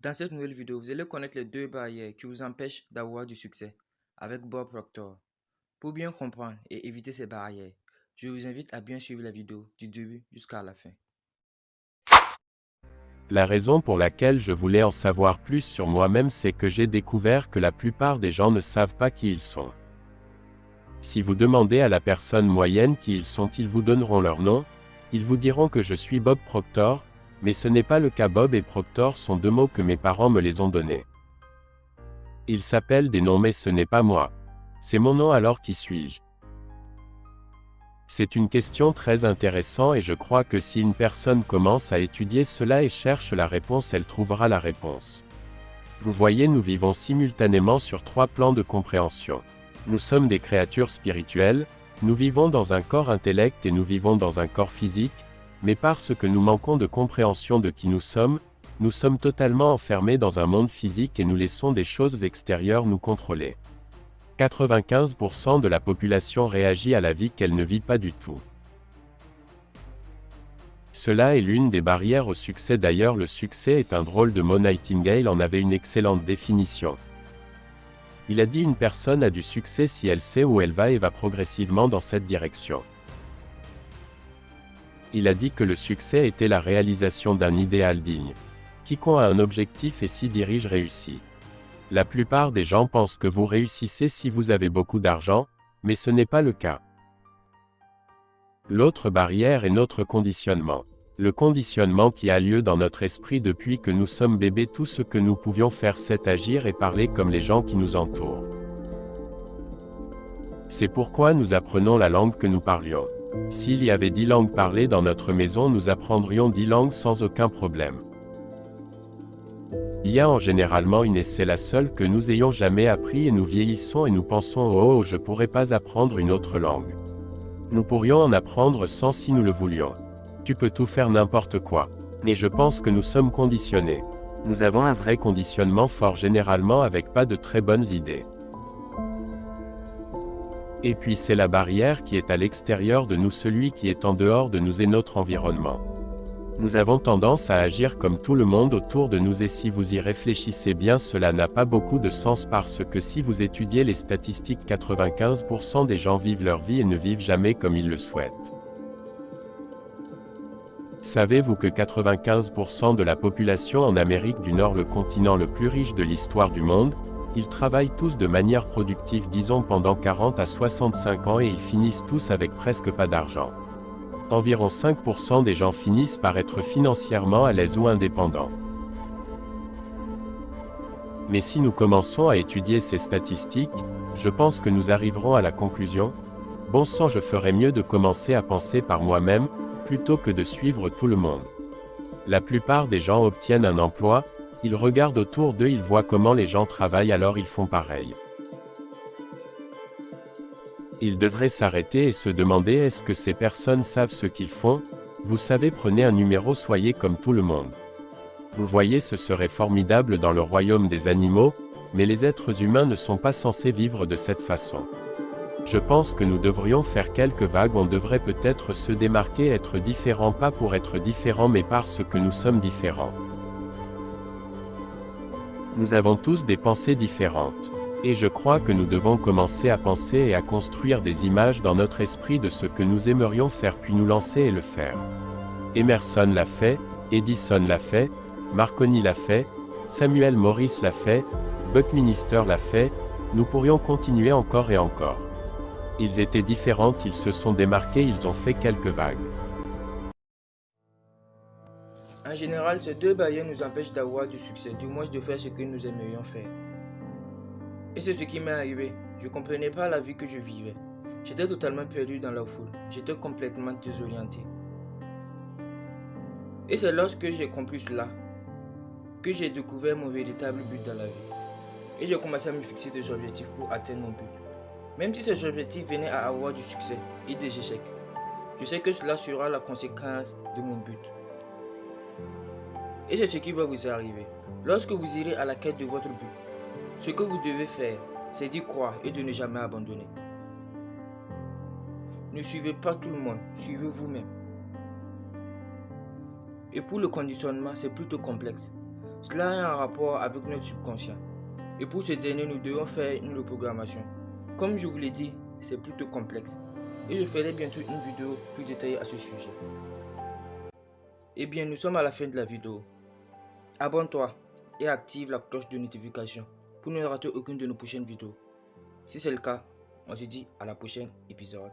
Dans cette nouvelle vidéo, vous allez connaître les deux barrières qui vous empêchent d'avoir du succès avec Bob Proctor. Pour bien comprendre et éviter ces barrières, je vous invite à bien suivre la vidéo du début jusqu'à la fin. La raison pour laquelle je voulais en savoir plus sur moi-même, c'est que j'ai découvert que la plupart des gens ne savent pas qui ils sont. Si vous demandez à la personne moyenne qui ils sont, ils vous donneront leur nom, ils vous diront que je suis Bob Proctor, mais ce n'est pas le cas. Bob et Proctor sont deux mots que mes parents me les ont donnés. Ils s'appellent des noms mais ce n'est pas moi. C'est mon nom, alors qui suis-je? C'est une question très intéressante et je crois que si une personne commence à étudier cela et cherche la réponse, elle trouvera la réponse. Vous voyez, nous vivons simultanément sur trois plans de compréhension. Nous sommes des créatures spirituelles, nous vivons dans un corps intellect et nous vivons dans un corps physique, mais parce que nous manquons de compréhension de qui nous sommes totalement enfermés dans un monde physique et nous laissons des choses extérieures nous contrôler. 95% de la population réagit à la vie qu'elle ne vit pas du tout. Cela est l'une des barrières au succès. D'ailleurs, le succès est un drôle de mot. Nightingale en avait une excellente définition. Il a dit: une personne a du succès si elle sait où elle va et va progressivement dans cette direction. Il a dit que le succès était la réalisation d'un idéal digne. Quiconque a un objectif et s'y dirige réussit. La plupart des gens pensent que vous réussissez si vous avez beaucoup d'argent, mais ce n'est pas le cas. L'autre barrière est notre conditionnement. Le conditionnement qui a lieu dans notre esprit depuis que nous sommes bébés. Tout ce que nous pouvions faire, c'est agir et parler comme les gens qui nous entourent. C'est pourquoi nous apprenons la langue que nous parlions. S'il y avait 10 langues parlées dans notre maison, nous apprendrions 10 langues sans aucun problème. Il y a en généralement une et c'est la seule que nous ayons jamais appris et nous vieillissons et nous pensons: oh, je pourrais pas apprendre une autre langue. Nous pourrions en apprendre 100 si nous le voulions. Tu peux tout faire, n'importe quoi. Mais je pense que nous sommes conditionnés. Nous avons un vrai conditionnement fort, généralement avec pas de très bonnes idées. Et puis c'est la barrière qui est à l'extérieur de nous. Celui qui est en dehors de nous est notre environnement. Nous avons tendance à agir comme tout le monde autour de nous et si vous y réfléchissez bien, cela n'a pas beaucoup de sens parce que si vous étudiez les statistiques, 95% des gens vivent leur vie et ne vivent jamais comme ils le souhaitent. Savez-vous que 95% de la population en Amérique du Nord, le continent le plus riche de l'histoire du monde, ils travaillent tous de manière productive, disons pendant 40 à 65 ans et ils finissent tous avec presque pas d'argent. Environ 5% des gens finissent par être financièrement à l'aise ou indépendants. Mais si nous commençons à étudier ces statistiques, je pense que nous arriverons à la conclusion: bon sang, je ferais mieux de commencer à penser par moi-même, plutôt que de suivre tout le monde. La plupart des gens obtiennent un emploi, ils regardent autour d'eux, ils voient comment les gens travaillent, alors ils font pareil. Ils devraient s'arrêter et se demander: est-ce que ces personnes savent ce qu'ils font? Vous savez, prenez un numéro, soyez comme tout le monde. Vous voyez, ce serait formidable dans le royaume des animaux, mais les êtres humains ne sont pas censés vivre de cette façon. Je pense que nous devrions faire quelques vagues, on devrait peut-être se démarquer, être différent, pas pour être différent mais parce que nous sommes différents. Nous avons tous des pensées différentes. Et je crois que nous devons commencer à penser et à construire des images dans notre esprit de ce que nous aimerions faire puis nous lancer et le faire. Emerson l'a fait, Edison l'a fait, Marconi l'a fait, Samuel Morris l'a fait, Buckminster l'a fait, nous pourrions continuer encore et encore. Ils étaient différents, ils se sont démarqués, ils ont fait quelques vagues. En général, ces deux barrières nous empêchent d'avoir du succès, du moins de faire ce que nous aimerions faire. Et c'est ce qui m'est arrivé. Je ne comprenais pas la vie que je vivais. J'étais totalement perdu dans la foule. J'étais complètement désorienté. Et c'est lorsque j'ai compris cela que j'ai découvert mon véritable but dans la vie. Et j'ai commencé à me fixer des objectifs pour atteindre mon but. Même si ces objectifs venaient à avoir du succès et des échecs, je sais que cela sera la conséquence de mon but. Et c'est ce qui va vous arriver. Lorsque vous irez à la quête de votre but, ce que vous devez faire, c'est d'y croire et de ne jamais abandonner. Ne suivez pas tout le monde, suivez vous-même. Et pour le conditionnement, c'est plutôt complexe. Cela a un rapport avec notre subconscient. Et pour ce dernier, nous devons faire une reprogrammation. Comme je vous l'ai dit, c'est plutôt complexe. Et je ferai bientôt une vidéo plus détaillée à ce sujet. Eh bien, nous sommes à la fin de la vidéo. Abonne-toi et active la cloche de notification pour ne rater aucune de nos prochaines vidéos. Si c'est le cas, on se dit à la prochaine épisode.